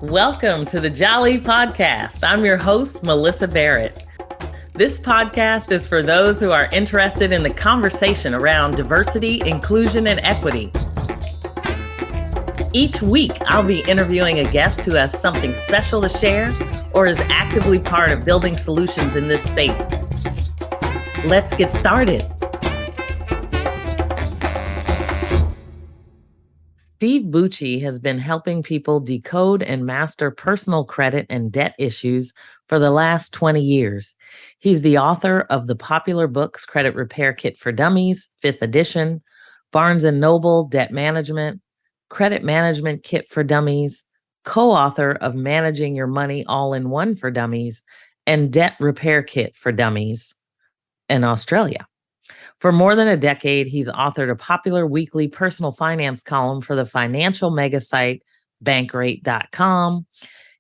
Welcome to the Jali podcast. I'm your host, Melyssa Barrett. This podcast is for those who are interested in the conversation around diversity, inclusion, and equity. Each week, I'll be interviewing a guest who has something special to share or is actively part of building solutions in this space. Let's get started. Steve Bucci has been helping people decode and master personal credit and debt issues for the last 20 years. He's the author of the popular books Credit Repair Kit for Dummies, 5th edition, Barnes & Noble, Debt Management, Credit Management Kit for Dummies, co-author of Managing Your Money All-in-One for Dummies, and Debt Repair Kit for Dummies in Australia. For more than a decade, he's authored a popular weekly personal finance column for the financial mega site Bankrate.com.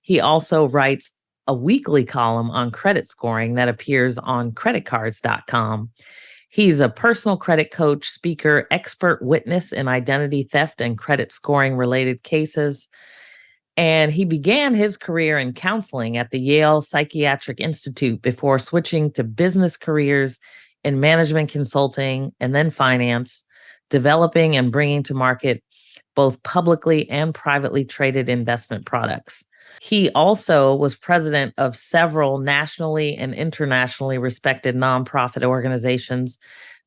He also writes a weekly column on credit scoring that appears on creditcards.com. He's a personal credit coach, speaker, expert witness in identity theft and credit scoring related cases. And he began his career in counseling at the Yale Psychiatric Institute before switching to business careers in management consulting and then finance, developing and bringing to market both publicly and privately traded investment products. He also was president of several nationally and internationally respected nonprofit organizations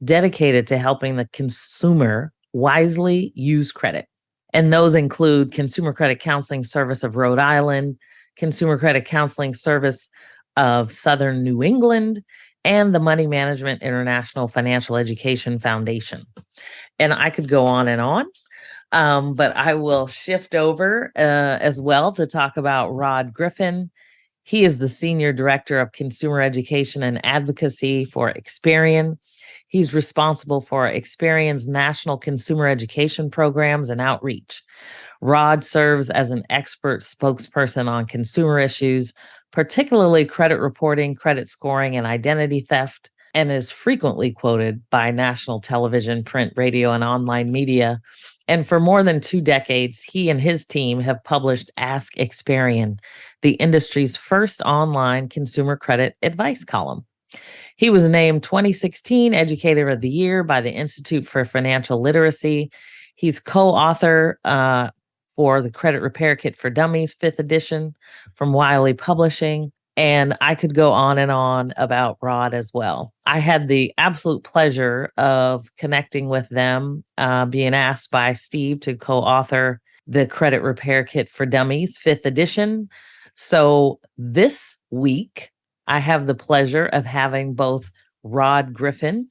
dedicated to helping the consumer wisely use credit. And those include Consumer Credit Counseling Service of Rhode Island, Consumer Credit Counseling Service of Southern New England, and the Money Management International Financial Education Foundation. And I could go on and on, but I will shift over as well to talk about Rod Griffin. He is the Senior Director of Consumer Education and Advocacy for Experian. He's responsible for Experian's national consumer education programs and outreach. Rod serves as an expert spokesperson on consumer issues, particularly credit reporting, credit scoring, and identity theft, and is frequently quoted by national television, print, radio, and online media. And for more than 2 decades, he and his team have published Ask Experian, the industry's first online consumer credit advice column. He was named 2016 Educator of the Year by the Institute for Financial Literacy. He's co-author for the Credit Repair Kit for Dummies, 5th edition from Wiley Publishing. And I could go on and on about Rod as well. I had the absolute pleasure of connecting with them, being asked by Steve to co-author the Credit Repair Kit for Dummies, 5th edition. So this week, I have the pleasure of having both Rod Griffin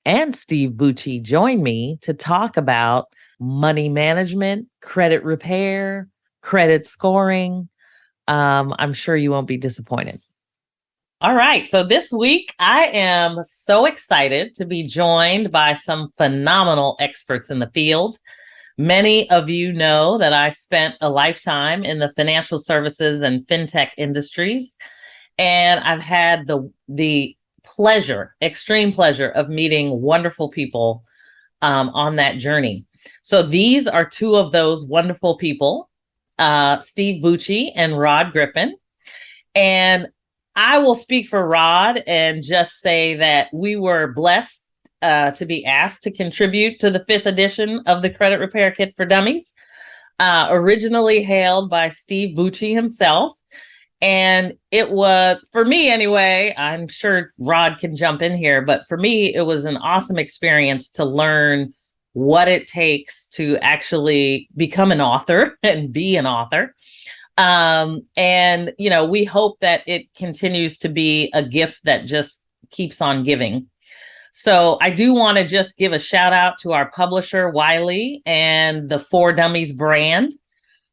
and Steve Bucci join me to talk about money management, credit repair, credit scoring. I'm sure you won't be disappointed. All right. So this week, I am so excited to be joined by some phenomenal experts in the field. Many of you know that I spent a lifetime in the financial services and fintech industries, and I've had the pleasure, extreme pleasure of meeting wonderful people on that journey. So these are 2 of those wonderful people, Steve Bucci and Rod Griffin. And I will speak for Rod and just say that we were blessed to be asked to contribute to the 5th edition of the Credit Repair Kit for Dummies, originally hailed by Steve Bucci himself. And it was, for me anyway, I'm sure Rod can jump in here, but for me, it was an awesome experience to learn what it takes to actually become an author and be an author. And, you know, we hope that it continues to be a gift that just keeps on giving. So I do want to just give a shout out to our publisher, Wiley, and the For Dummies brand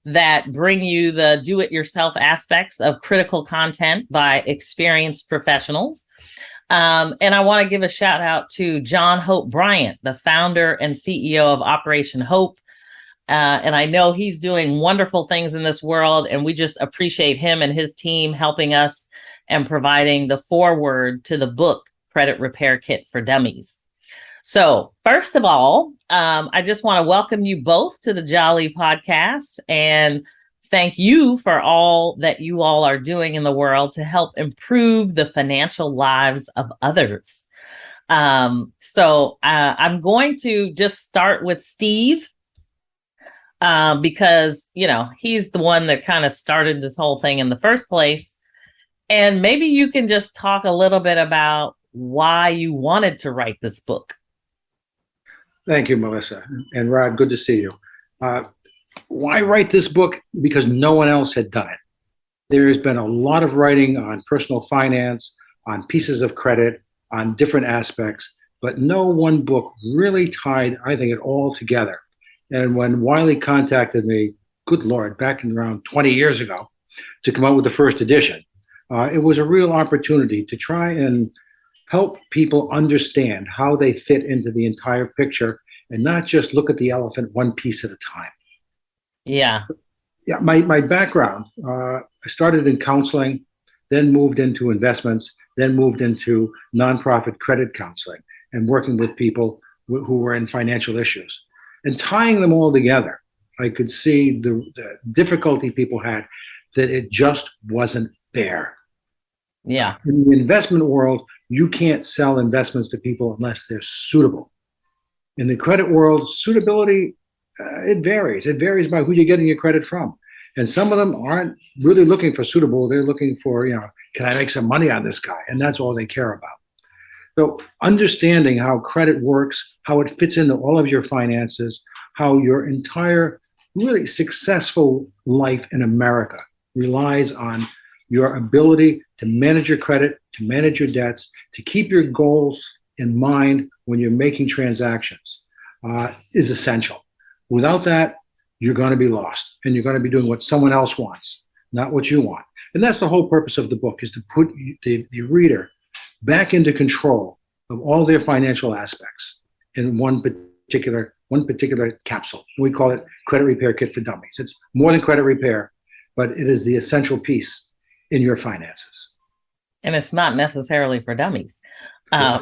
that bring you the do-it-yourself aspects of critical content by experienced professionals. And I want to give a shout out to John Hope Bryant, the founder and CEO of Operation Hope. And I know he's doing wonderful things in this world, and we just appreciate him and his team helping us and providing the foreword to the book, Credit Repair Kit for Dummies. So first of all, I just want to welcome you both to the Jali podcast. And thank you for all that you all are doing in the world to help improve the financial lives of others. So I'm going to just start with Steve, because, he's the one that kind of started this whole thing in the first place. And maybe you can just talk a little bit about why you wanted to write this book. Thank you, Melyssa. And Rod, good to see you. Why write this book? Because no one else had done it. There has been a lot of writing on personal finance, on pieces of credit, on different aspects, but no one book really tied, I think, it all together. And when Wiley contacted me, good Lord, back in around 20 years ago, to come out with the first edition, it was a real opportunity to try and help people understand how they fit into the entire picture and not just look at the elephant one piece at a time. Yeah. Yeah, my background, I started in counseling, then moved into investments, then moved into nonprofit credit counseling and working with people who were in financial issues. And tying them all together, I could see the difficulty people had, that it just wasn't fair. Yeah. In the investment world, you can't sell investments to people unless they're suitable. In the credit world, suitability, it varies. It varies by who you're getting your credit from. And some of them aren't really looking for suitable. They're looking for, can I make some money on this guy? And that's all they care about. So understanding how credit works, how it fits into all of your finances, how your entire really successful life in America relies on your ability to manage your credit, to manage your debts, to keep your goals in mind when you're making transactions, is essential. Without that, you're going to be lost, and you're going to be doing what someone else wants, not what you want. And that's the whole purpose of the book, is to put the reader back into control of all their financial aspects in one particular capsule. We call it Credit Repair Kit for Dummies. It's more than credit repair, but it is the essential piece in your finances. And it's not necessarily for dummies. I've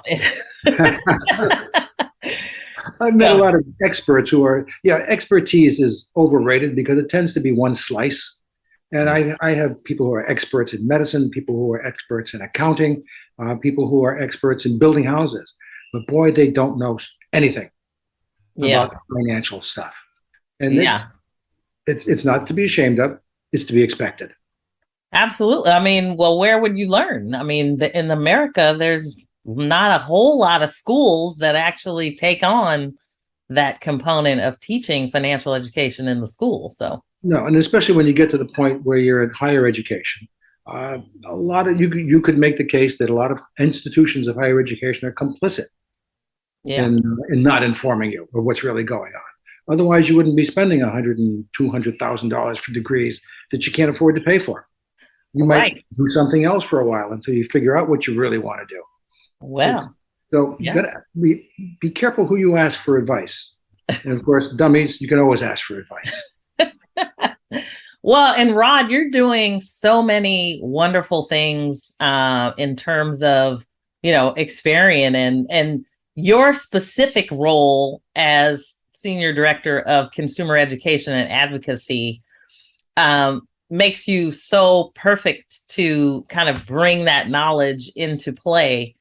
met a lot of experts who are, expertise is overrated because it tends to be one slice. And I have people who are experts in medicine, people who are experts in accounting, people who are experts in building houses. But boy, they don't know anything about financial stuff. And it's not to be ashamed of, it's to be expected. Absolutely. I mean, well, where would you learn? I mean, in America, there's not a whole lot of schools that actually take on that component of teaching financial education in the school. So no, and especially when you get to the point where you're in higher education, a lot of you could make the case that a lot of institutions of higher education are complicit in not informing you of what's really going on. Otherwise, you wouldn't be spending $100,000 and $200,000 for degrees that you can't afford to pay for. You might do something else for a while until you figure out what you really want to do. Well, so you gotta be careful who you ask for advice. And of course, dummies, you can always ask for advice. Well, and Rod, you're doing so many wonderful things in terms of, Experian and your specific role as Senior Director of Consumer Education and Advocacy makes you so perfect to kind of bring that knowledge into play.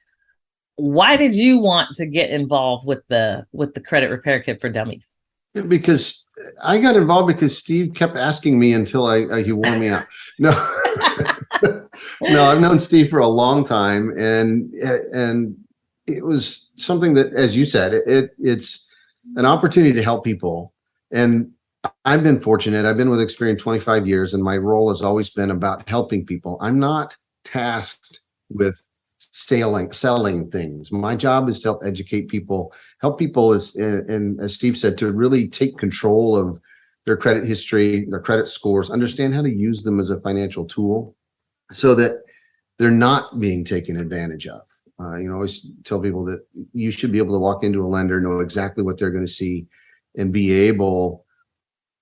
Why did you want to get involved with the Credit Repair Kit for Dummies? Because I got involved because Steve kept asking me until he wore me out. No, no, I've known Steve for a long time, and it was something that, as you said, it's an opportunity to help people. And I've been fortunate. I've been with Experian 25 years, and my role has always been about helping people. I'm not tasked with selling things. My job is to help educate people, as Steve said, to really take control of their credit history, their credit scores, understand how to use them as a financial tool so that they're not being taken advantage of. I always tell people that you should be able to walk into a lender, know exactly what they're going to see, and be able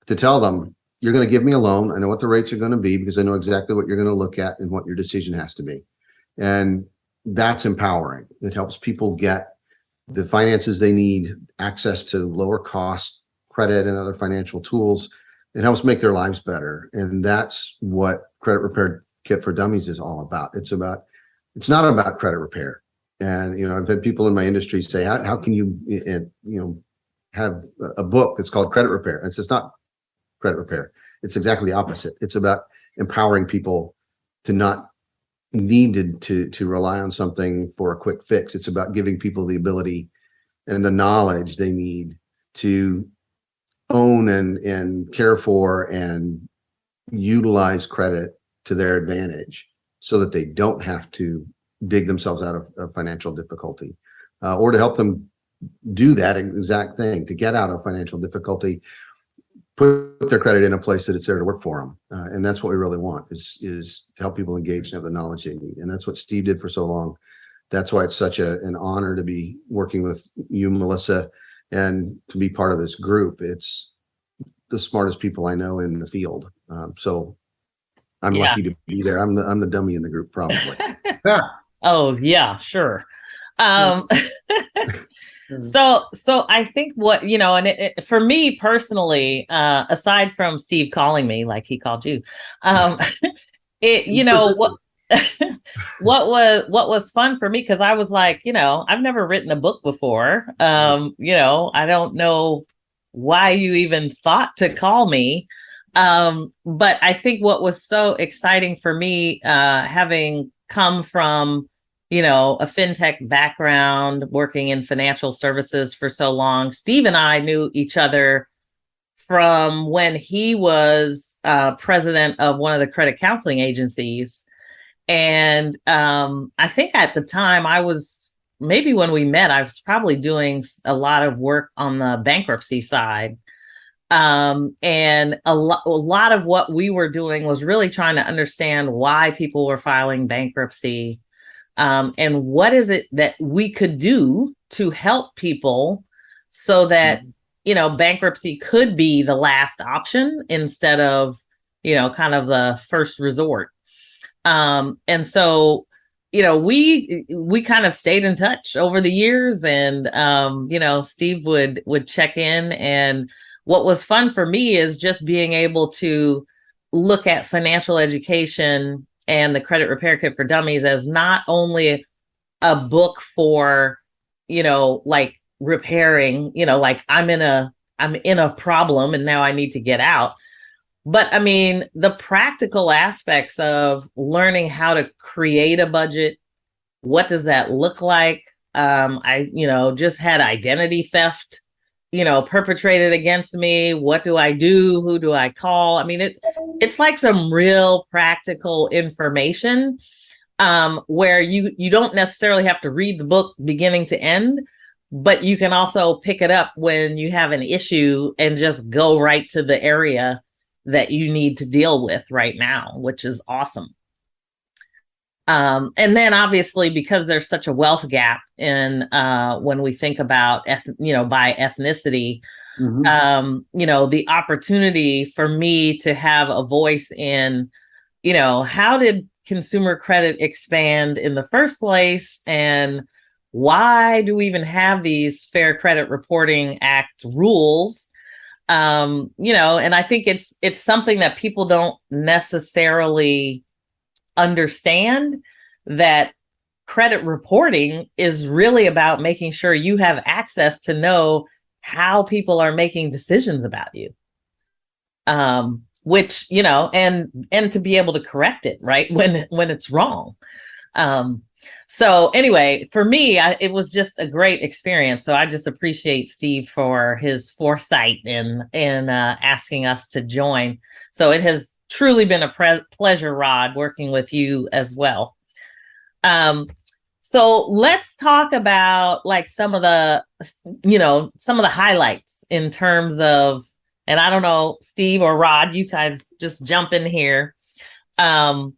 to tell them, you're going to give me a loan. I know what the rates are going to be because I know exactly what you're going to look at and what your decision has to be. And that's empowering. It helps people get the finances they need, access to lower cost credit and other financial tools. It helps make their lives better. And that's what Credit Repair Kit for Dummies is all about. It's not about credit repair. And, I've had people in my industry say, how can you, have a book that's called Credit Repair? And it's just not credit repair. It's exactly the opposite. It's about empowering people to not need to rely on something for a quick fix. It's about giving people the ability and the knowledge they need to own and care for and utilize credit to their advantage so that they don't have to dig themselves out of financial difficulty, or to help them do that exact thing, to get out of financial difficulty, put their credit in a place that it's there to work for them. And that's what we really want is to help people engage and have the knowledge they need. And that's what Steve did for so long. That's why it's such an honor to be working with you, Melyssa, and to be part of this group. It's the smartest people I know in the field. So I'm lucky to be there. I'm the dummy in the group, probably. Oh yeah, sure. So I think what, for me personally, aside from Steve calling me like he called you, what was fun for me, because I was like, I've never written a book before. I don't know why you even thought to call me. But I think what was so exciting for me, having come from a fintech background, working in financial services for so long. Steve and I knew each other from when he was president of one of the credit counseling agencies. And I think at the time maybe when we met, I was probably doing a lot of work on the bankruptcy side. And a lot of what we were doing was really trying to understand why people were filing bankruptcy. And what is it that we could do to help people so that, bankruptcy could be the last option instead of, kind of the first resort. And so, we kind of stayed in touch over the years, and, Steve would check in. And what was fun for me is just being able to look at financial education and the Credit Repair Kit for Dummies as not only a book for, like repairing, like I'm in a problem and now I need to get out. But I mean, the practical aspects of learning how to create a budget, what does that look like? I just had identity theft, perpetrated against me. What do I do? Who do I call? I mean, it's like some real practical information, where you don't necessarily have to read the book beginning to end, but you can also pick it up when you have an issue and just go right to the area that you need to deal with right now, which is awesome. And then obviously, because there's such a wealth gap in when we think about, by ethnicity, the opportunity for me to have a voice in, how did consumer credit expand in the first place? And why do we even have these Fair Credit Reporting Act rules? And I think it's something that people don't necessarily understand, that credit reporting is really about making sure you have access to know how people are making decisions about you, which, and to be able to correct it, right, when it's wrong. So anyway, for me, it was just a great experience. So I just appreciate Steve for his foresight in asking us to join. So it has truly been a pleasure, Rod, working with you as well. So let's talk about like some of the highlights in terms of, and I don't know, Steve or Rod, you guys just jump in here. Are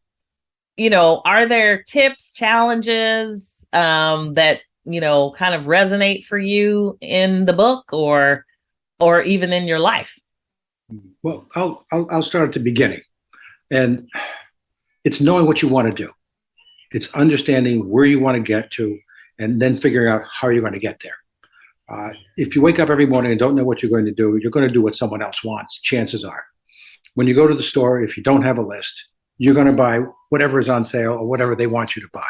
there tips, challenges that, kind of resonate for you in the book or even in your life? Well, I'll start at the beginning. And it's knowing what you want to do. It's understanding where you want to get to and then figuring out how you're going to get there. If you wake up every morning and don't know what you're going to do what someone else wants, chances are. when you go to the store, if you don't have a list, you're going to buy whatever is on sale or whatever they want you to buy.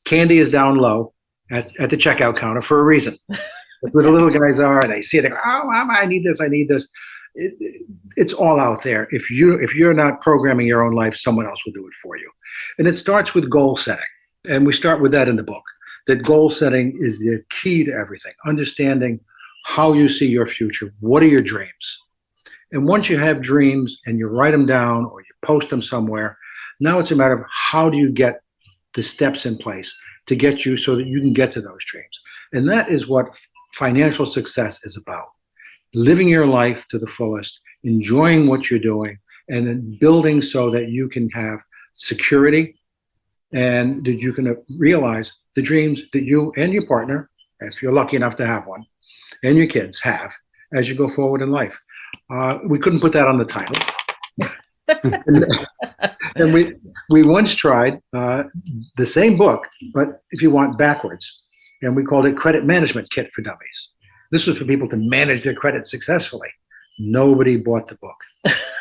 Candy is down low at the checkout counter for a reason. That's where the little guys are. They see it, they go, oh, Mama, I need this, I need this. It's all out there. If you're not programming your own life, someone else will do it for you. And it starts with goal setting. And we start with that in the book, that goal setting is the key to everything. Understanding how you see your future. What are your dreams? And once you have dreams and you write them down or you post them somewhere, now it's a matter of how do you get the steps in place to get you so that you can get to those dreams. And that is what financial success is about. Living your life to the fullest, enjoying what you're doing, and then building so that you can have security and that you can realize the dreams that you and your partner, if you're lucky enough to have one, and your kids have as you go forward in life. We couldn't put that on the title. And we once tried the same book, but if you want backwards, and we called it Credit Management Kit for Dummies. This was for people to manage their credit successfully. Nobody bought the book.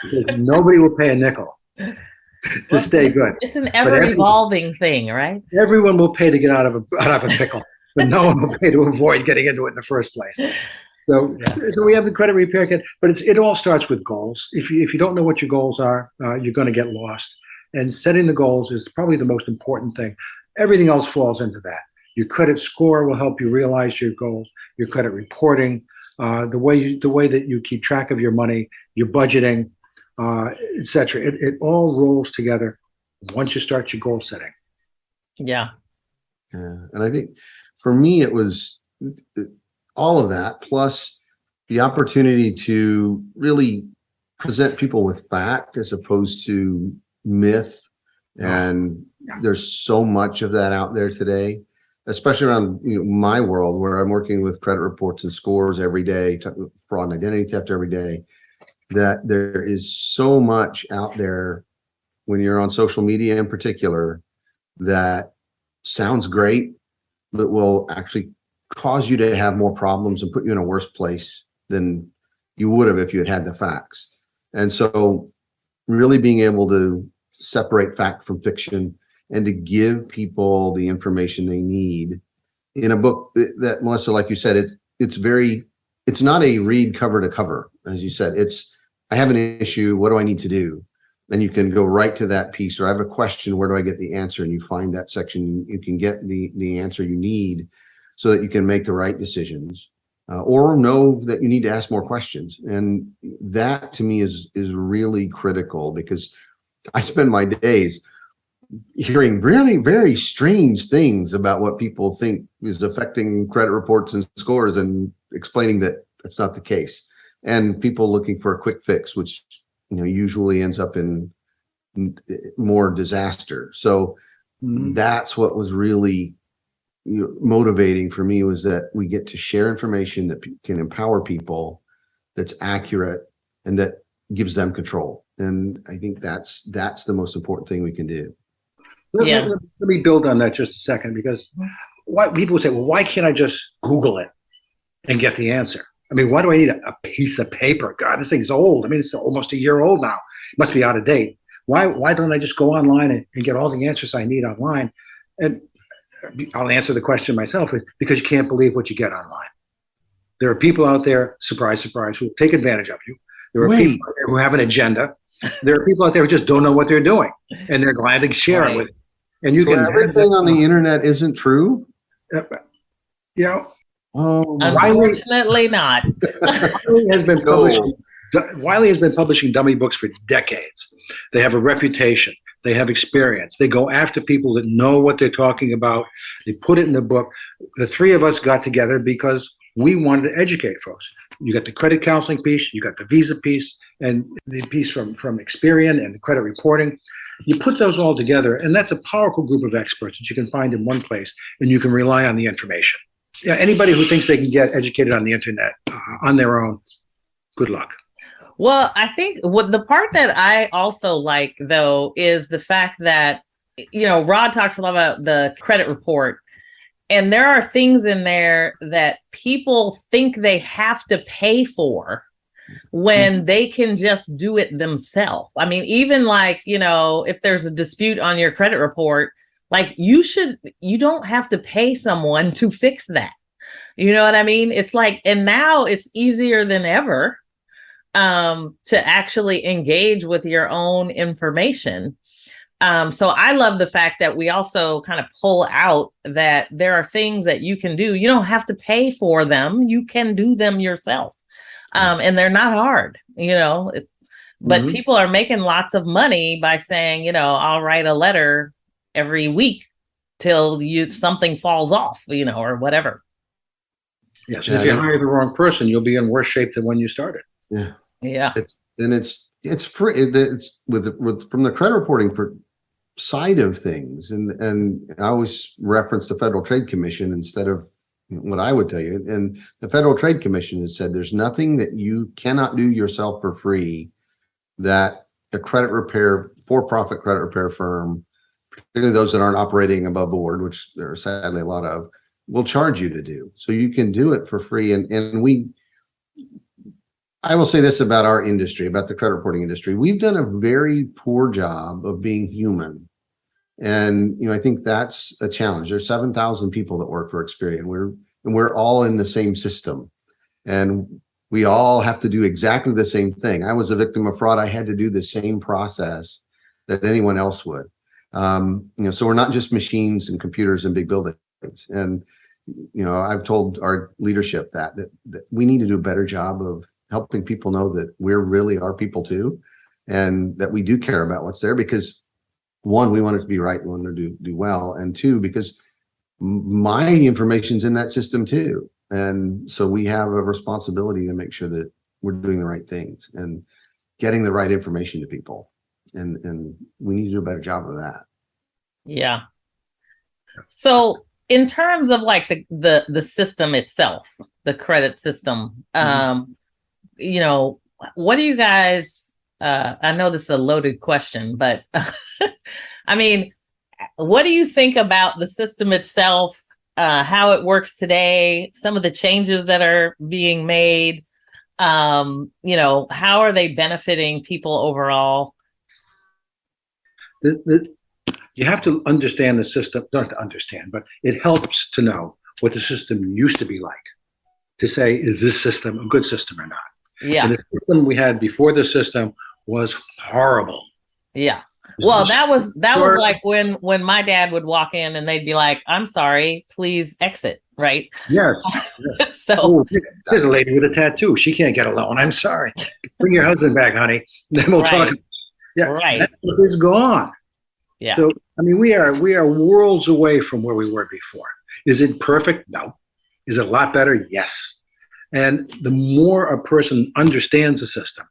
Because nobody will pay a nickel to stay good. It's an ever-evolving thing, right? Everyone will pay to get out of a pickle, but no one will pay to avoid getting into it in the first place. So we have the credit repair kit, but it all starts with goals. If you don't know what your goals are, you're going to get lost. And setting the goals is probably the most important thing. Everything else falls into that. Your credit score will help you realize your goals. Your credit reporting, the way that you keep track of your money, your budgeting, etc. It all rolls together once you start your goal setting. Yeah. And I think for me, it was all of that, plus the opportunity to really present people with fact as opposed to myth. And there's so much of that out there today, especially around my world where I'm working with credit reports and scores every day, fraud and identity theft every day, that there is so much out there when you're on social media in particular that sounds great, but will actually cause you to have more problems and put you in a worse place than you would have if you had the facts. And so really being able to separate fact from fiction and to give people the information they need in a book that, Melyssa, like you said, it's not a read cover to cover, as you said. It's, I have an issue, what do I need to do? Then you can go right to that piece, or I have a question, where do I get the answer? And you find that section, you can get the answer you need so that you can make the right decisions, or know that you need to ask more questions. And that to me is really critical, because I spend my days hearing really very strange things about what people think is affecting credit reports and scores, and explaining that that's not the case. And people looking for a quick fix, which usually ends up in more disaster. So that's what was really motivating for me, was that we get to share information that can empower people, that's accurate, and that gives them control. And I think that's the most important thing we can do. Let me build on that just a second, because people would say, well, why can't I just Google it and get the answer? I mean, why do I need a piece of paper? God, this thing's old. I mean, it's almost a year old now. It must be out of date. Why don't I just go online and get all the answers I need online? And I'll answer the question myself, because you can't believe what you get online. There are people out there, surprise, surprise, who take advantage of you. There are people out there who have an agenda. There are people out there who just don't know what they're doing, and they're glad to share it with you. And you can everything on the internet isn't true. Unfortunately not. Wiley has been publishing dummy books for decades. They have a reputation. They have experience. They go after people that know what they're talking about. They put it in the book. The three of us got together because we wanted to educate folks. You got the credit counseling piece, you got the visa piece, and the piece from Experian and the credit reporting. You put those all together, and that's a powerful group of experts that you can find in one place, and you can rely on the information. Yeah, anybody who thinks they can get educated on the internet on their own, good luck. Well, I think the part that I also like, though, is the fact that, Rod talks a lot about the credit report, and there are things in there that people think they have to pay for when they can just do it themselves. I mean, even like, if there's a dispute on your credit report, like you don't have to pay someone to fix that. You know what I mean? It's like, and now it's easier than ever to actually engage with your own information. So I love the fact that we also kind of pull out that there are things that you can do. You don't have to pay for them. You can do them yourself. And they're not hard, but people are making lots of money by saying, I'll write a letter every week till something falls off, or whatever. Yes. Yeah, if you hire the wrong person, you'll be in worse shape than when you started. Yeah. Yeah. It's free. It's with from the credit reporting side of things. And I always reference the Federal Trade Commission instead of what I would tell you. And the Federal Trade Commission has said there's nothing that you cannot do yourself for free that a for-profit credit repair firm, particularly those that aren't operating above board, which there are sadly a lot of, will charge you to do. So you can do it for free. I will say this about our industry, about the credit reporting industry. We've done a very poor job of being human. And, I think that's a challenge. There's 7,000 people that work for Experian. We're all in the same system, and we all have to do exactly the same thing. I was a victim of fraud. I had to do the same process that anyone else would. So we're not just machines and computers and big buildings. And, I've told our leadership that we need to do a better job of helping people know that we're really our people too, and that we do care about what's there, because one, we want it to be right, we want it to do well, and two, because my information's in that system too. And so we have a responsibility to make sure that we're doing the right things and getting the right information to people. And we need to do a better job of that. Yeah. So in terms of like the system itself, the credit system, what do you guys, I know this is a loaded question, but I mean, what do you think about the system itself, how it works today, some of the changes that are being made, how are they benefiting people overall? You have to understand the system, not to understand, but it helps to know what the system used to be like, to say, is this system a good system or not? Yeah. And the system we had before the system was horrible. Yeah. Well, that was like when my dad would walk in and they'd be like, I'm sorry, please exit, right? Yes. So there's a lady with a tattoo. She can't get a loan. I'm sorry. Bring your husband back, honey. Then we'll talk. Yeah. Right. That is gone. Yeah. So, I mean, we are worlds away from where we were before. Is it perfect? No. Is it a lot better? Yes. And the more a person understands the system,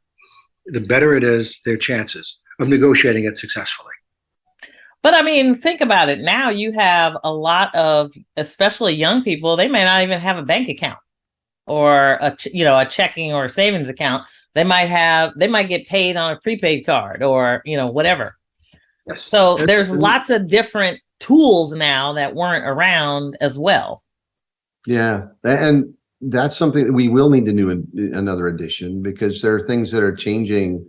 the better it is, their chances of negotiating it successfully. But I mean, think about it. Now you have a lot of, especially young people, they may not even have a bank account or a checking or a savings account. They might get paid on a prepaid card or, whatever. Yes. So there's lots of different tools now that weren't around as well. Yeah. And that's something that we will need to do in another edition, because there are things that are changing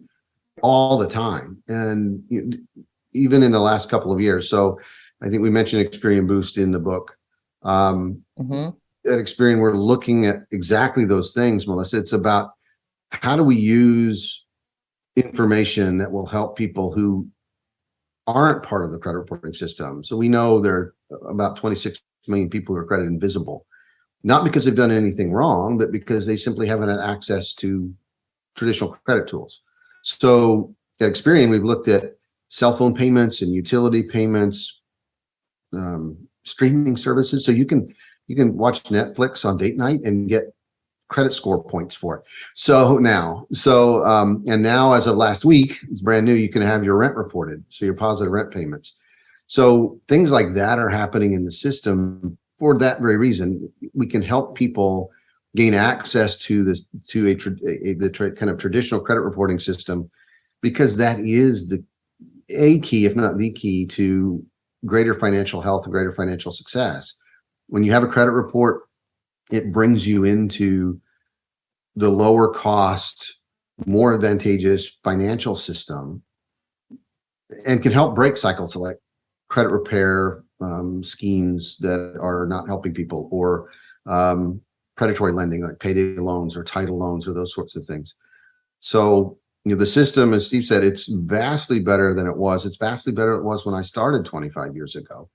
all the time. And even in the last couple of years. So I think we mentioned Experian Boost in the book. At Experian, we're looking at exactly those things, Melyssa. It's about how do we use information that will help people who aren't part of the credit reporting system. So we know there are about 26 million people who are credit invisible, not because they've done anything wrong, but because they simply haven't had access to traditional credit tools. So at Experian, we've looked at cell phone payments and utility payments, streaming services. So you can watch Netflix on date night and get credit score points for it. And now as of last week, it's brand new, you can have your rent reported, so your positive rent payments. So things like that are happening in the system for that very reason. We can help people gain access to the kind of traditional credit reporting system, because that is a key, if not the key, to greater financial health and greater financial success. When you have a credit report, it brings you into the lower cost more advantageous financial system and can help break cycles like credit repair schemes that are not helping people, or predatory lending like payday loans or title loans or those sorts of things. So, the system, as Steve said, it's vastly better than it was. It's vastly better than it was when I started 25 years ago.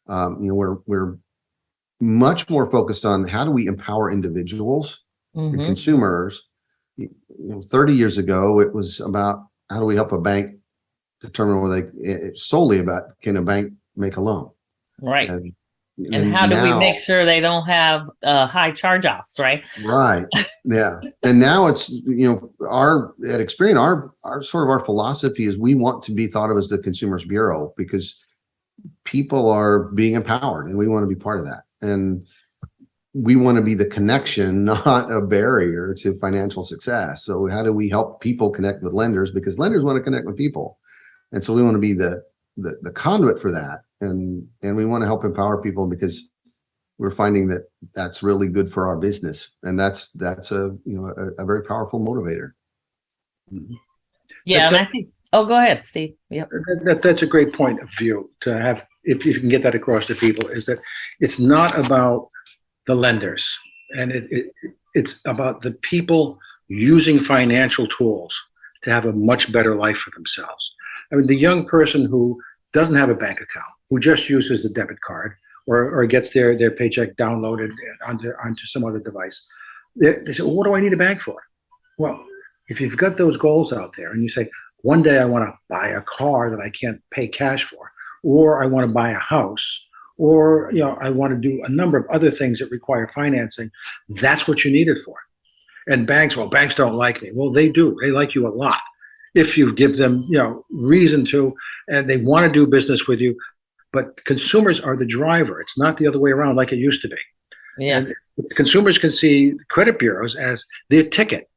We're much more focused on how do we empower individuals and consumers. 30 years ago, it was about how do we help a bank determine whether it's solely about can a bank make a loan, right? And how do we make sure they don't have high charge-offs, right? Right. Yeah. And now it's, at Experian, our sort of our philosophy is we want to be thought of as the consumer's bureau, because people are being empowered and we want to be part of that. And we want to be the connection, not a barrier to financial success. So how do we help people connect with lenders? Because lenders want to connect with people. And so we want to be the conduit for that. And we want to help empower people because we're finding that that's really good for our business. And that's a very powerful motivator. Yeah. And I think, go ahead, Steve. Yeah. That's a great point of view to have, if you can get that across to people, is that it's not about the lenders, and it's about the people using financial tools to have a much better life for themselves. I mean, the young person who doesn't have a bank account, who just uses the debit card or gets their paycheck downloaded onto some other device, they say, well, what do I need a bank for? Well, if you've got those goals out there and you say, one day I want to buy a car that I can't pay cash for, or I want to buy a house, or I want to do a number of other things that require financing, that's what you need it for. And banks don't like me. Well, they do. They like you a lot if you give them reason to, and they want to do business with you. But consumers are the driver. It's not the other way around like it used to be. Yeah. And consumers can see credit bureaus as their ticket.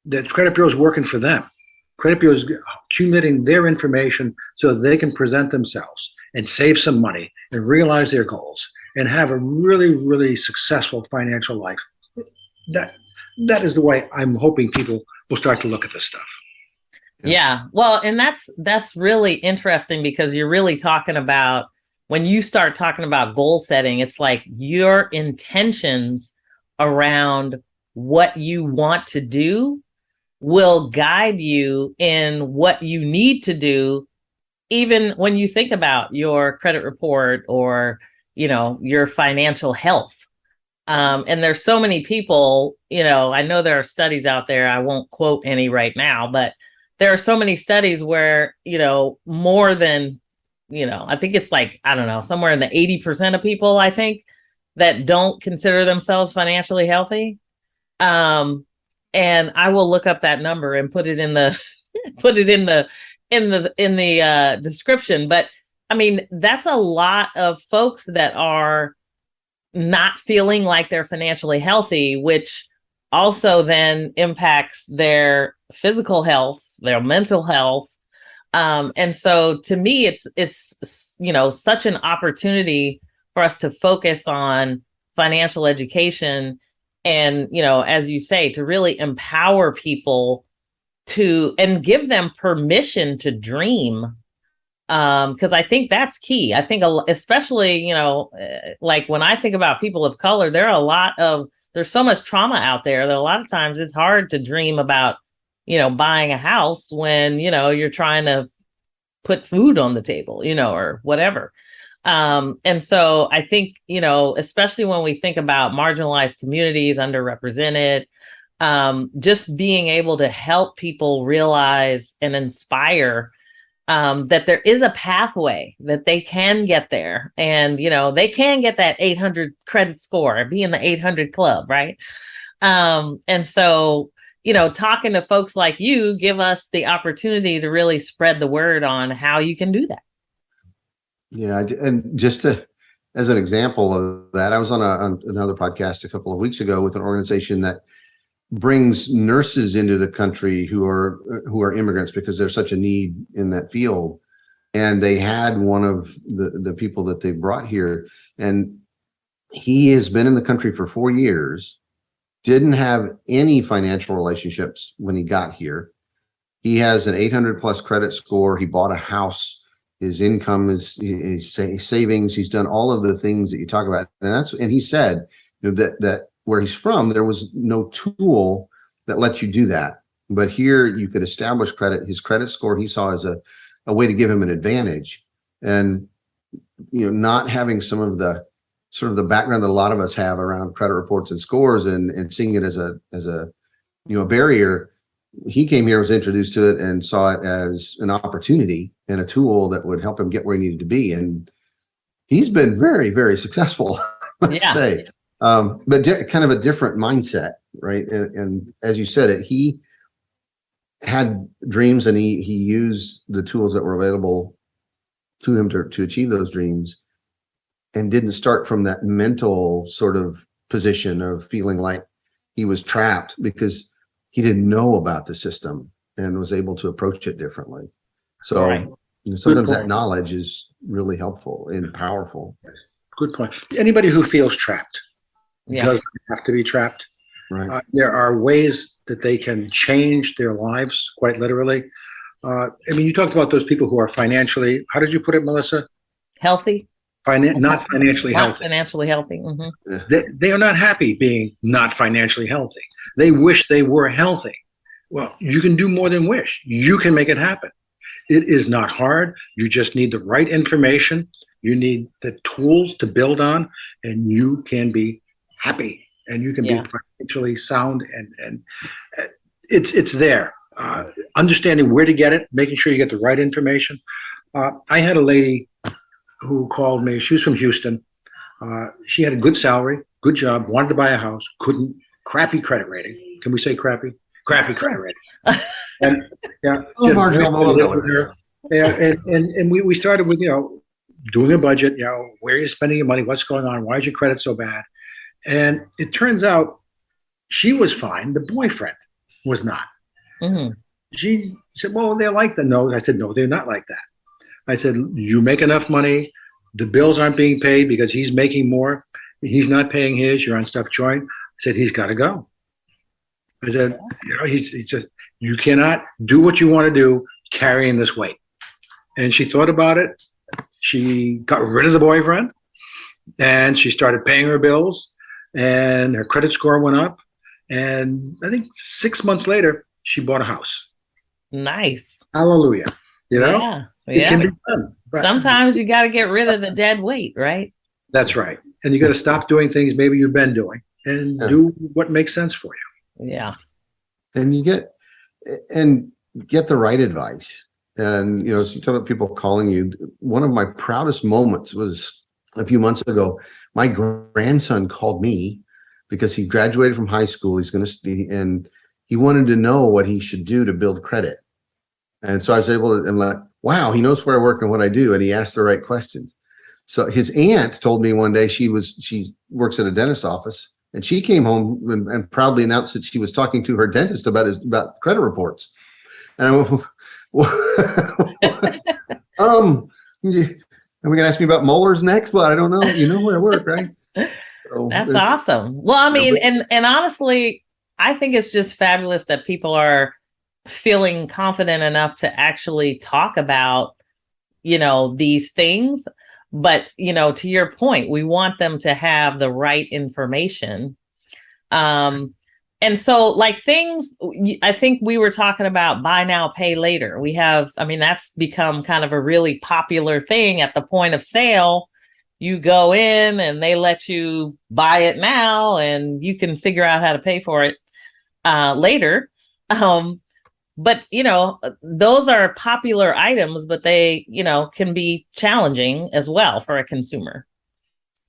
The credit bureau is working for them. Credit bureau is accumulating their information so that they can present themselves and save some money and realize their goals and have a really, really successful financial life. That is the way I'm hoping people will start to look at this stuff. Yeah. Well, and that's really interesting, because you're really talking about, when you start talking about goal setting, it's like your intentions around what you want to do will guide you in what you need to do, even when you think about your credit report or, your financial health. And there's so many people, I know there are studies out there, I won't quote any right now, but there are so many studies where, more than, I think it's like, I don't know, somewhere in the 80% of people, I think, that don't consider themselves financially healthy. And I will look up that number and put it in the description. But I mean, that's a lot of folks that are not feeling like they're financially healthy, which also then impacts their physical health, their mental health. And so to me, it's such an opportunity for us to focus on financial education and, as you say, to really empower people and give them permission to dream. Because I think that's key. I think especially, like when I think about people of color, there's so much trauma out there that a lot of times it's hard to dream about, buying a house when, you're trying to put food on the table, or whatever. And so I think, especially when we think about marginalized communities, underrepresented, just being able to help people realize and inspire that there is a pathway, that they can get there, and they can get that 800 credit score, be in the 800 club, right? And so talking to folks like you give us the opportunity to really spread the word on how you can do that. Yeah, and just as an example of that, I was on another podcast a couple of weeks ago with an organization that brings nurses into the country who are immigrants, because there's such a need in that field. And they had one of the people that they brought here, and he has been in the country for 4 years, didn't have any financial relationships when he got here. He has an 800 plus credit score. He bought a house. His income is his savings. He's done all of the things that you talk about. And he said, that where he's from, there was no tool that lets you do that. But here you could establish credit. His credit score he saw as a way to give him an advantage. And, not having some of the sort of the background that a lot of us have around credit reports and scores and seeing it as a barrier. He came here, was introduced to it, and saw it as an opportunity and a tool that would help him get where he needed to be. And he's been very, very successful, I must say. But kind of a different mindset, right? And as you said, he had dreams, and he used the tools that were available to him to achieve those dreams, and didn't start from that mental sort of position of feeling like he was trapped because he didn't know about the system and was able to approach it differently. So Right. Sometimes that knowledge is really helpful and powerful. Good point. Anybody who feels trapped doesn't have to be trapped. Right. There are ways that they can change their lives, quite literally. You talked about those people who are financially, how did you put it, Melyssa? Healthy. Not financially Not healthy. financially healthy. Mm-hmm. They are not happy being not financially healthy. They wish they were healthy. Well, you can do more than wish. You can make it happen. It is not hard. You just need the right information. You need the tools to build on, and you can be happy, and you can be financially sound, and it's there. Understanding where to get it, making sure you get the right information. I had a lady who called me. She was from Houston. She had a good salary, good job, wanted to buy a house, couldn't, crappy credit rating. Can we say crappy? Crappy credit rating. And we started with, doing a budget, where you're spending your money, what's going on, why is your credit so bad? And it turns out she was fine. The boyfriend was not. Mm-hmm. She said, well, they're like that. No, I said, no, they're not like that. I said, you make enough money. The bills aren't being paid because he's making more. He's not paying his. You're on stuff joint. I said, he's got to go. I said, he's just, you cannot do what you want to do carrying this weight. And she thought about it. She got rid of the boyfriend, and she started paying her bills, and her credit score went up. And I think 6 months later, she bought a house. Nice. Hallelujah. Yeah. It can be done. Right. Sometimes you got to get rid of the dead weight, right? That's right. And you got to stop doing things maybe you've been doing and do what makes sense for you. Yeah. And you get the right advice. And, so you talk about people calling you. One of my proudest moments was a few months ago. My grandson called me because he graduated from high school. He's going to study, and he wanted to know what he should do to build credit. And so I was able to, I'm like, wow, he knows where I work and what I do. And he asked the right questions. So his aunt told me one day she works at a dentist's office, and she came home and proudly announced that she was talking to her dentist about credit reports. And I went, are we going to ask me about molars next? Well, I don't know. You know where I work, right? So that's awesome. Well, I mean, and honestly, I think it's just fabulous that people are feeling confident enough to actually talk about, these things. But, to your point, we want them to have the right information. And so like things, I think we were talking about buy now, pay later. That's become kind of a really popular thing at the point of sale. You go in and they let you buy it now, and you can figure out how to pay for it later. But, those are popular items, but they, can be challenging as well for a consumer.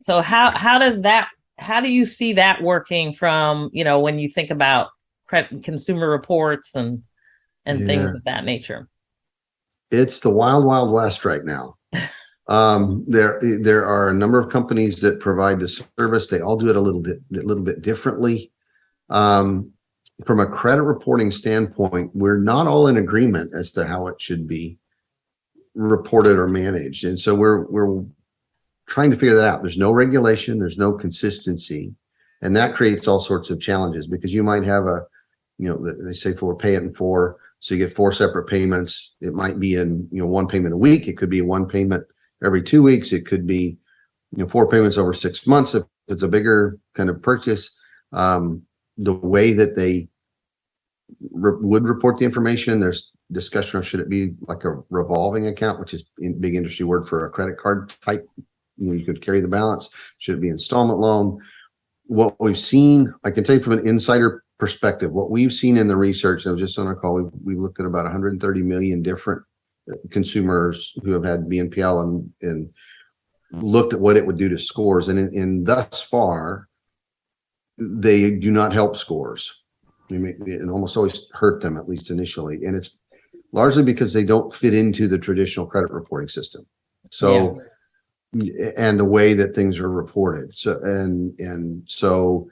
So how do you see that working from, when you think about consumer reports and things of that nature? It's the wild, wild west right now. There are a number of companies that provide the service. They all do it a little bit differently. From a credit reporting standpoint, we're not all in agreement as to how it should be reported or managed. And so we're trying to figure that out. There's no regulation, there's no consistency. And that creates all sorts of challenges because you might have they say for pay it in four. So you get 4 separate payments. It might be in, one payment a week. It could be one payment every 2 weeks. It could be, 4 payments over 6 months. If it's a bigger kind of purchase, the way that they would report the information, there's discussion of should it be like a revolving account, which is a big industry word for a credit card type. You could carry the balance. Should it be installment loan? What we've seen, I can tell you from an insider perspective, what we've seen in the research, I was just on a call, we looked at about 130 million different consumers who have had BNPL and looked at what it would do to scores. And in thus far, they do not help scores. It almost always hurt them, at least initially. And it's largely because they don't fit into the traditional credit reporting system. So, and the way that things are reported. So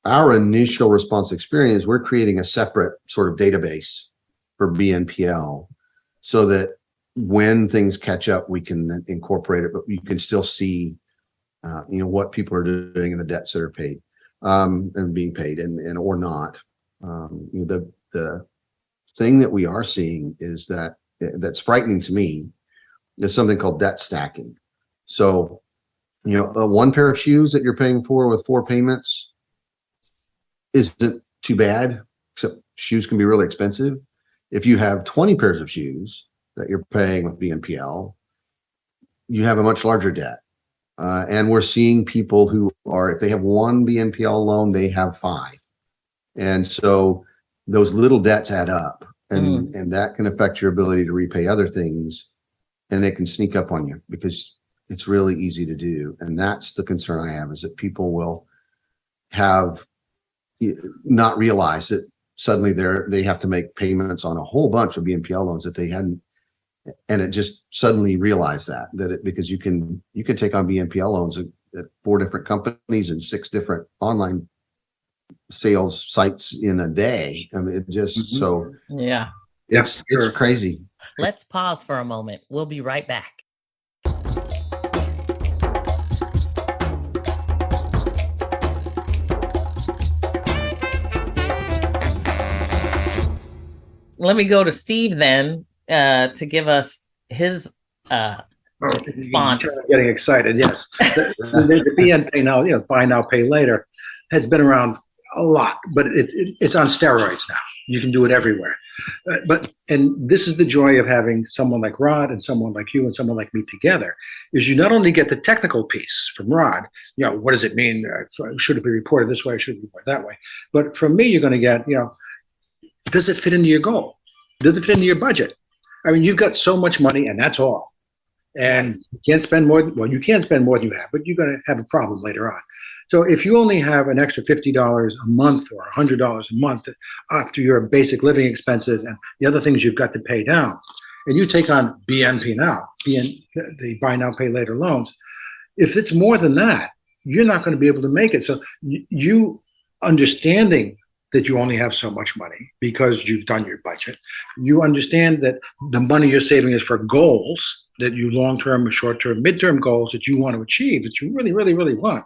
our initial response experience, we're creating a separate sort of database for BNPL so that when things catch up, we can then incorporate it, but you can still see, what people are doing and the debts that are paid and being paid and or not. The thing that we are seeing is that's frightening to me is something called debt stacking. So, one pair of shoes that you're paying for with 4 payments isn't too bad, except shoes can be really expensive. If you have 20 pairs of shoes that you're paying with BNPL, you have a much larger debt. And we're seeing people who are, if they have 1 BNPL loan, they have 5. And so those little debts add up and that can affect your ability to repay other things, and it can sneak up on you because it's really easy to do. And that's the concern I have, is that people will have not realize that suddenly they have to make payments on a whole bunch of BNPL loans that they hadn't, and it just suddenly realize because you can take on BNPL loans at 4 different companies and 6 different online sales sites in a day. I mean, it just so it's crazy. Let's pause for a moment. We'll be right back. Let me go to Steve then to give us his response. Getting excited, yes. The BNPL now, buy now, pay later, has been around a lot, but it's on steroids now. You can do it everywhere. And this is the joy of having someone like Rod and someone like you and someone like me together, is you not only get the technical piece from Rod, what does it mean? Should it be reported this way? Should it be reported that way? But from me, you're going to get, does it fit into your goal? Does it fit into your budget? I mean, you've got so much money and that's all. And you can't spend more. You can spend more than you have, but you're going to have a problem later on. So if you only have an extra $50 a month or $100 a month after your basic living expenses and the other things you've got to pay down, and you take on BNP now, the buy now, pay later loans, if it's more than that, you're not going to be able to make it. So you understanding that you only have so much money because you've done your budget, you understand that the money you're saving is for goals that you long-term or short-term, mid-term goals that you want to achieve, that you really, really, really want.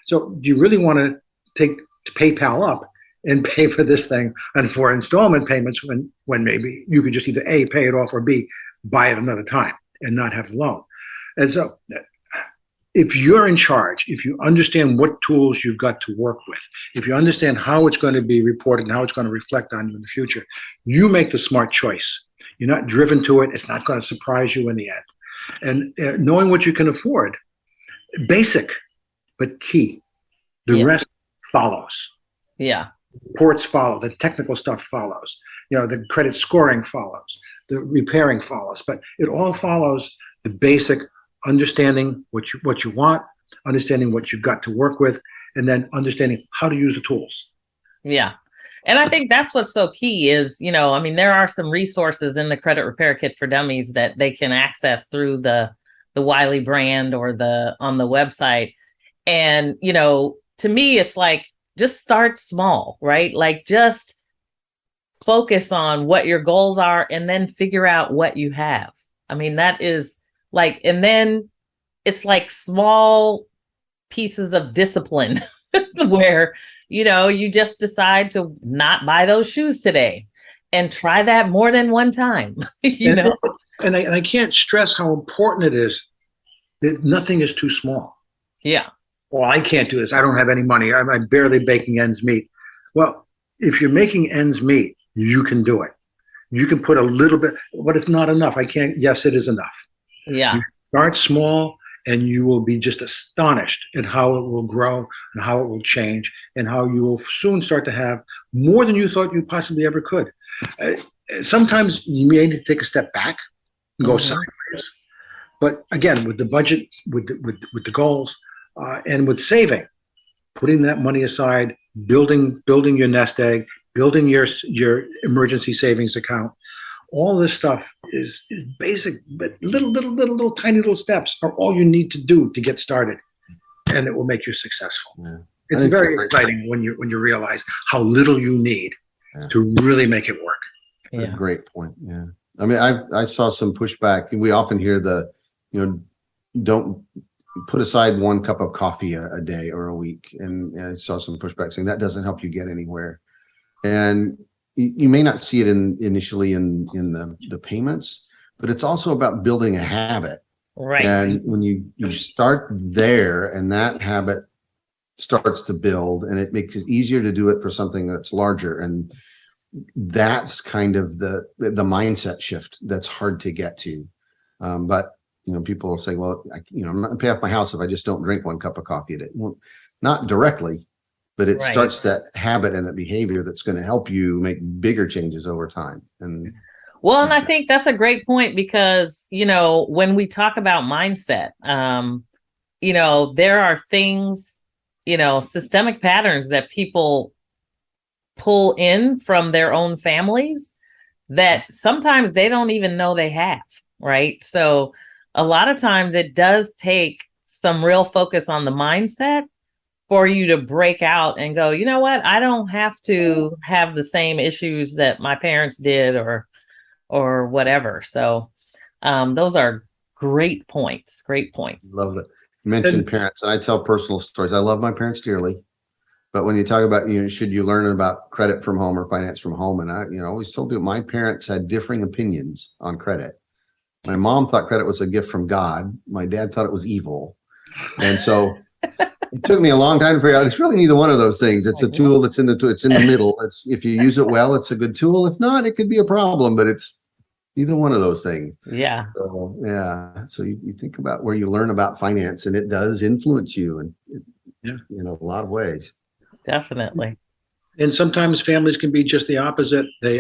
So do you really want to take PayPal up and pay for this thing and for installment payments when maybe you could just either A, pay it off, or B, buy it another time and not have a loan? And so if you're in charge, if you understand what tools you've got to work with, if you understand how it's going to be reported and how it's going to reflect on you in the future, you make the smart choice. You're not driven to it. It's not going to surprise you in the end. And knowing what you can afford, basic, but key. The rest follows. Yeah. Reports follow. The technical stuff follows. The credit scoring follows. The repairing follows. But it all follows the basic understanding what you want, understanding what you've got to work with, and then understanding how to use the tools. Yeah. And I think that's what's so key is, there are some resources in the Credit Repair Kit for Dummies that they can access through the Wiley brand or on the website. And, to me, it's like, just start small, right? Like, just focus on what your goals are and then figure out what you have. I mean, that is like, and then it's like small pieces of discipline where, you just decide to not buy those shoes today and try that more than one time, And I can't stress how important it is that nothing is too small. Yeah. Well, I can't do this. I don't have any money. I'm barely making ends meet. Well, if you're making ends meet, you can do it. You can put a little bit, but it's not enough. Yes, it is enough. Yeah. You start small and you will be just astonished at how it will grow and how it will change and how you will soon start to have more than you thought you possibly ever could. Sometimes you may need to take a step back and go sideways. But again, with the budget, with the goals, and with saving, putting that money aside, building your nest egg, building your emergency savings account, all this stuff is basic, but little tiny little steps are all you need to do to get started, and it will make you successful. Yeah. It's very exciting when you realize how little you need to really make it work. That's a great point. Yeah, I mean, I saw some pushback. We often hear don't put aside one cup of coffee a day or a week, and I saw some pushback saying that doesn't help you get anywhere. And you may not see it initially in the payments, but it's also about building a habit. Right. And when you start there and that habit starts to build, and it makes it easier to do it for something that's larger. And that's kind of the mindset shift that's hard to get to. But people will say, well, I'm not gonna pay off my house if I just don't drink one cup of coffee a day. Well, not directly, but it starts that habit and that behavior that's going to help you make bigger changes over time. And I think that's a great point because, when we talk about mindset, there are things, systemic patterns that people pull in from their own families that sometimes they don't even know they have, right? So a lot of times it does take some real focus on the mindset for you to break out and go, you know what? I don't have to have the same issues that my parents did or whatever. So those are great points. Great points. Love that. You mentioned parents, and I tell personal stories. I love my parents dearly. But when you talk about, should you learn about credit from home or finance from home? And I, always told you my parents had differing opinions on credit. My mom thought credit was a gift from God. My dad thought it was evil. And so it took me a long time to figure out it's really neither one of those things. It's a tool that's in the middle. It's if you use it well, it's a good tool. If not, it could be a problem, but it's neither one of those things. Yeah. So So you think about where you learn about finance, and it does influence you in a lot of ways. Definitely. And sometimes families can be just the opposite. You've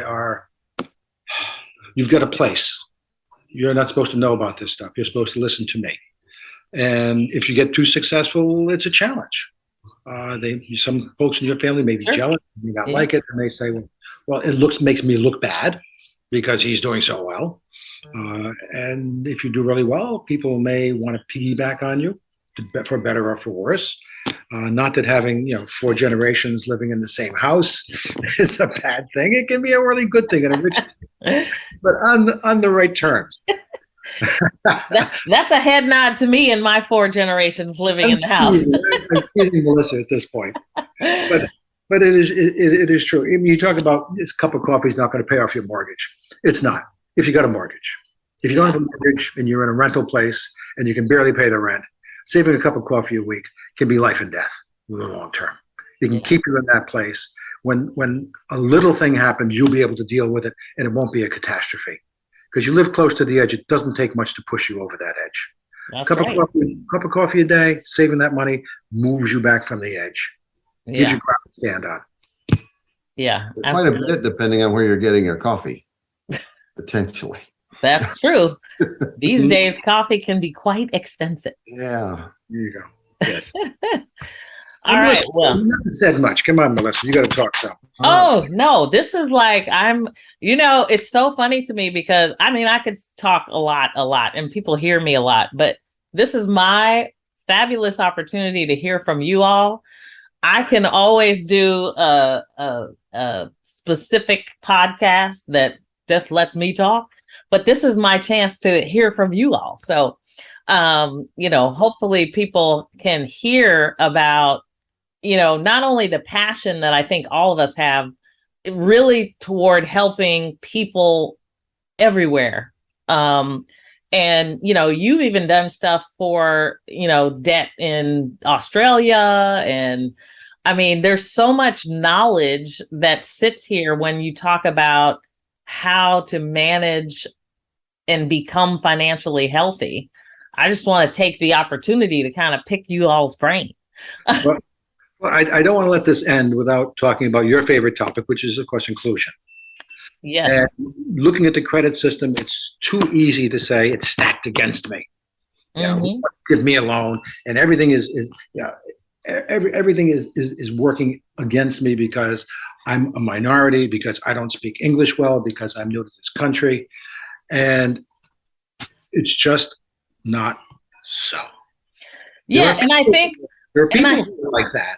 got a place. You're not supposed to know about this stuff. You're supposed to listen to me. And if you get too successful, it's a challenge. Some folks in your family may be jealous, may not like it, and they say, well, it makes me look bad because he's doing so well. And if you do really well, people may want to piggyback on you for better or for worse. Not that having 4 generations living in the same house is a bad thing. It can be a really good thing and a rich thing, but on the right terms. That's a head nod to me and my 4 generations living in the house. I'm teasing Melyssa at this point, but it is true. I mean, you talk about this cup of coffee is not going to pay off your mortgage. It's not. If you got a mortgage, if you don't have a mortgage and you're in a rental place and you can barely pay the rent, saving a cup of coffee a week can be life and death in the long term. It can keep you in that place. When a little thing happens, you'll be able to deal with it, and it won't be a catastrophe. Because you live close to the edge, it doesn't take much to push you over that edge. That's cup right. Cup of coffee a day, saving that money moves you back from the edge. Gives you ground to stand on. Yeah, quite a bit depending on where you're getting your coffee, potentially. That's true. These days, coffee can be quite expensive. Yeah. There you go. Yes. All right. Well, you haven't said much. Come on, Melyssa. You got to talk some. Oh, no. This is like it's so funny to me because I could talk a lot, and people hear me a lot, but this is my fabulous opportunity to hear from you all. I can always do a specific podcast that just lets me talk, but this is my chance to hear from you all. So, hopefully people can hear about not only the passion that I think all of us have, really toward helping people everywhere. And you've even done stuff for debt in Australia, and I mean there's so much knowledge that sits here when you talk about how to manage and become financially healthy. I just want to take the opportunity to kind of pick you all's brain. Well, I don't want to let this end without talking about your favorite topic, which is, of course, inclusion. Yes. And looking at the credit system, it's too easy to say it's stacked against me. Give me a loan, and everything everything is working against me because I'm a minority, because I don't speak English well, because I'm new to this country, and it's just not so. Yeah, and I think there are people who are like that,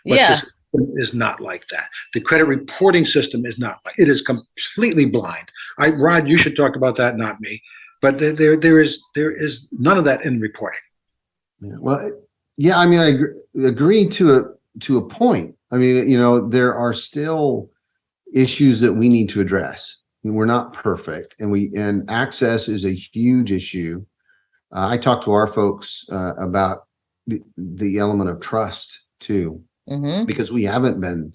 but yeah. the system is not like that. The credit reporting system is not like it is completely blind. Rod, you should talk about that, not me. But there is none of that in reporting. Yeah, well, yeah, I mean, I agree to a point. I mean, there are still issues that we need to address. We're not perfect, and access is a huge issue. I talk to our folks about the element of trust too, because we haven't been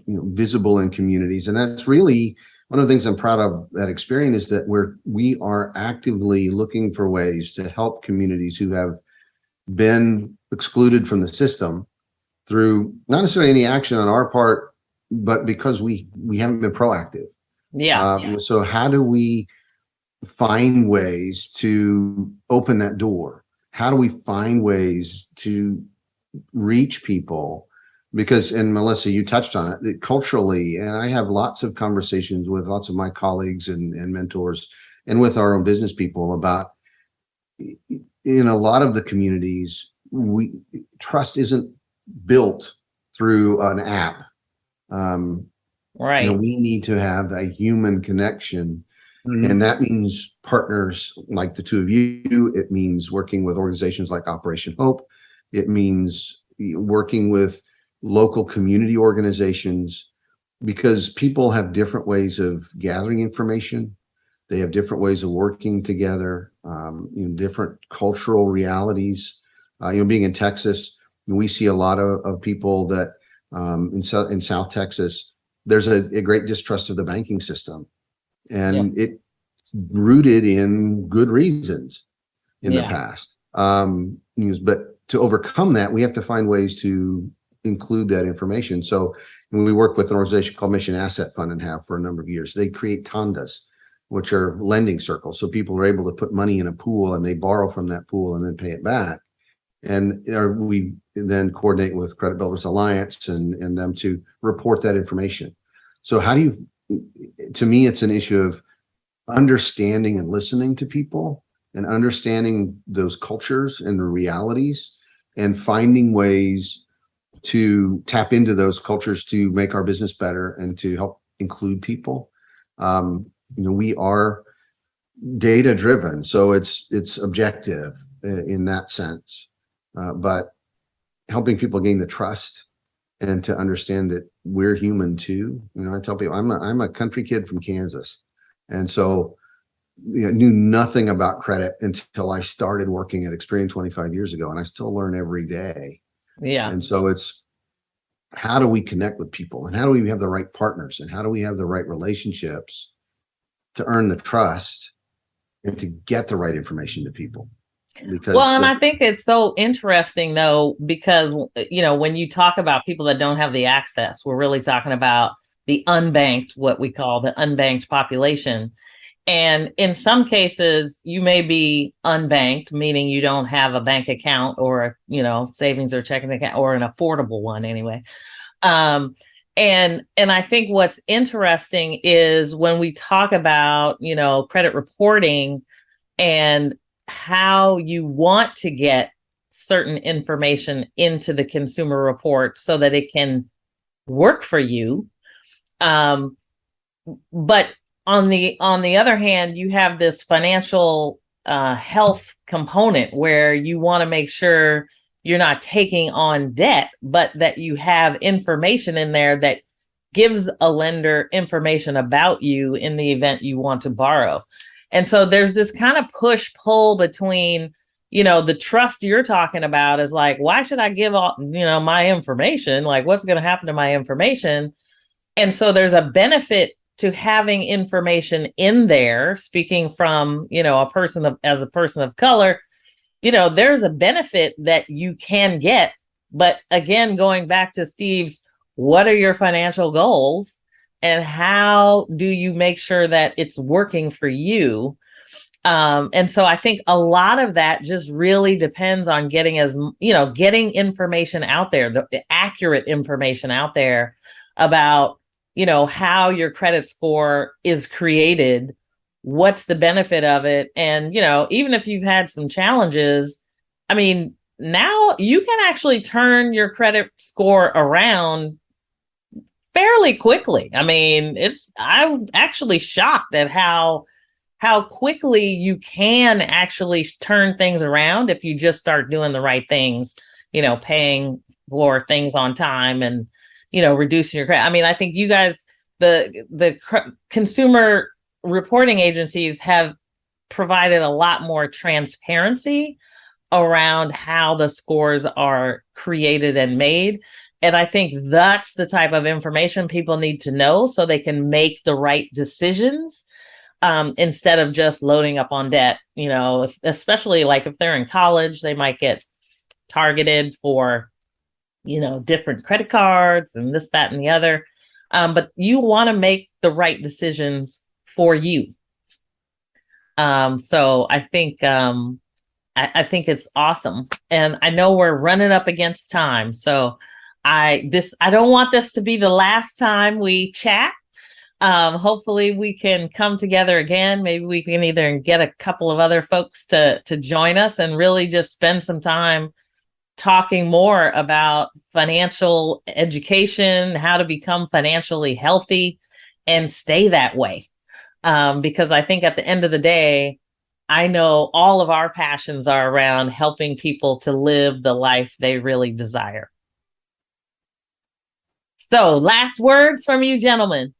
visible in communities, and that's really one of the things I'm proud of at Experian is that we are actively looking for ways to help communities who have been excluded from the system through not necessarily any action on our part, but because we haven't been proactive. So how do we find ways to open that door? How do we find ways to reach people? Because, and Melyssa, you touched on it, culturally, and I have lots of conversations with lots of my colleagues and mentors and with our own business people about, in a lot of the communities, trust isn't built through an app. Right. We need to have a human connection. And that means partners like the two of you. It means working with organizations like Operation Hope. It means working with local community organizations, because people have different ways of gathering information. They have different ways of working together, different cultural realities. Being in Texas, we see a lot of people that in South Texas, there's a great distrust of the banking system. And it's rooted in good reasons in the past. But to overcome that, we have to find ways to include that information. So when we work with an organization called Mission Asset Fund and have for a number of years, they create tandas, which are lending circles. So people are able to put money in a pool and they borrow from that pool and then pay it back. And we then coordinate with Credit Builders Alliance and them to report that information. So to me, it's an issue of understanding and listening to people and understanding those cultures and the realities and finding ways to tap into those cultures to make our business better and to help include people. We are data driven, so it's objective in that sense, but helping people gain the trust and to understand that we're human too. I tell people I'm a country kid from Kansas, and so knew nothing about credit until I started working at Experian 25 years ago, and I still learn every day. Yeah. And so it's, how do we connect with people, and how do we have the right partners, and how do we have the right relationships to earn the trust and to get the right information to people? Because and I think it's so interesting though, because when you talk about people that don't have the access, we're really talking about the unbanked, what we call the unbanked population. And in some cases, you may be unbanked, meaning you don't have a bank account or, savings or checking account, or an affordable one anyway. And I think what's interesting is when we talk about, credit reporting and how you want to get certain information into the consumer report so that it can work for you. But on the other hand, you have this financial health component where you want to make sure you're not taking on debt, but that you have information in there that gives a lender information about you in the event you want to borrow. And so there's this kind of push pull between, the trust you're talking about is like, why should I give all, my information? Like, what's going to happen to my information? And so there's a benefit to having information in there. Speaking from, as a person of color, there's a benefit that you can get. But again, going back to Steve's, what are your financial goals and how do you make sure that it's working for you? And so I think a lot of that just really depends on getting information out there, the accurate information out there about, how your credit score is created, what's the benefit of it. And, even if you've had some challenges, I mean, now you can actually turn your credit score around fairly quickly. I mean, I'm actually shocked at how quickly you can actually turn things around if you just start doing the right things, paying for things on time and, reducing your credit. I mean, I think you guys, the consumer reporting agencies have provided a lot more transparency around how the scores are created and made. And I think that's the type of information people need to know so they can make the right decisions instead of just loading up on debt, especially like if they're in college, they might get targeted for, different credit cards and this, that, and the other. But you want to make the right decisions for you. So I think it's awesome. And I know we're running up against time. So I don't want this to be the last time we chat. Hopefully we can come together again. Maybe we can either get a couple of other folks to join us and really just spend some time talking more about financial education, how to become financially healthy and stay that way. Because I think at the end of the day, I know all of our passions are around helping people to live the life they really desire. So, last words from you, gentlemen.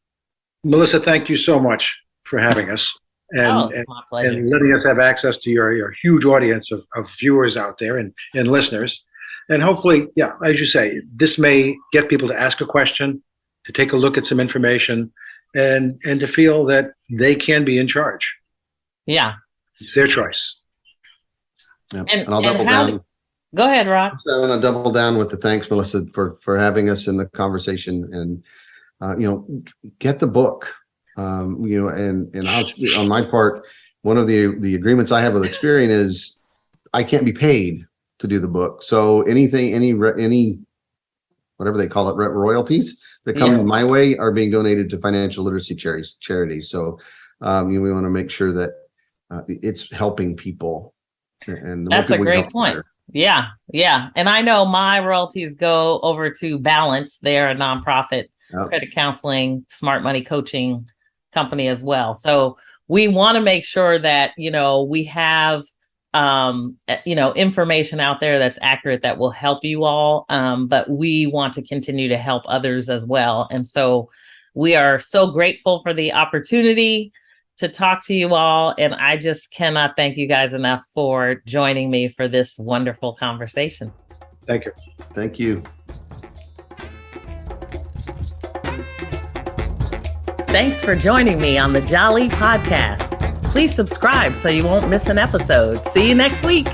Melyssa, thank you so much for having us and my pleasure. And letting us have access to your huge audience of viewers out there and listeners. And hopefully, yeah, as you say, this may get people to ask a question, to take a look at some information, and to feel that they can be in charge. Yeah. It's their choice. Yep. And I'll double down. Go ahead, Rob. So I'm going to double down with the thanks, Melyssa, for having us in the conversation. And get the book. And I'll, on my part, one of the agreements I have with Experian is I can't be paid to do the book. So any whatever they call it, royalties that come my way are being donated to financial literacy charities. So we want to make sure that it's helping people. And that's a great point. Yeah. And I know my royalties go over to Balance. They're a nonprofit credit counseling, smart money coaching company as well. So we want to make sure that, we have, information out there that's accurate that will help you all. But we want to continue to help others as well. And so we are so grateful for the opportunity to talk to you all. And I just cannot thank you guys enough for joining me for this wonderful conversation. Thank you. Thank you. Thanks for joining me on the Jali podcast. Please subscribe so you won't miss an episode. See you next week.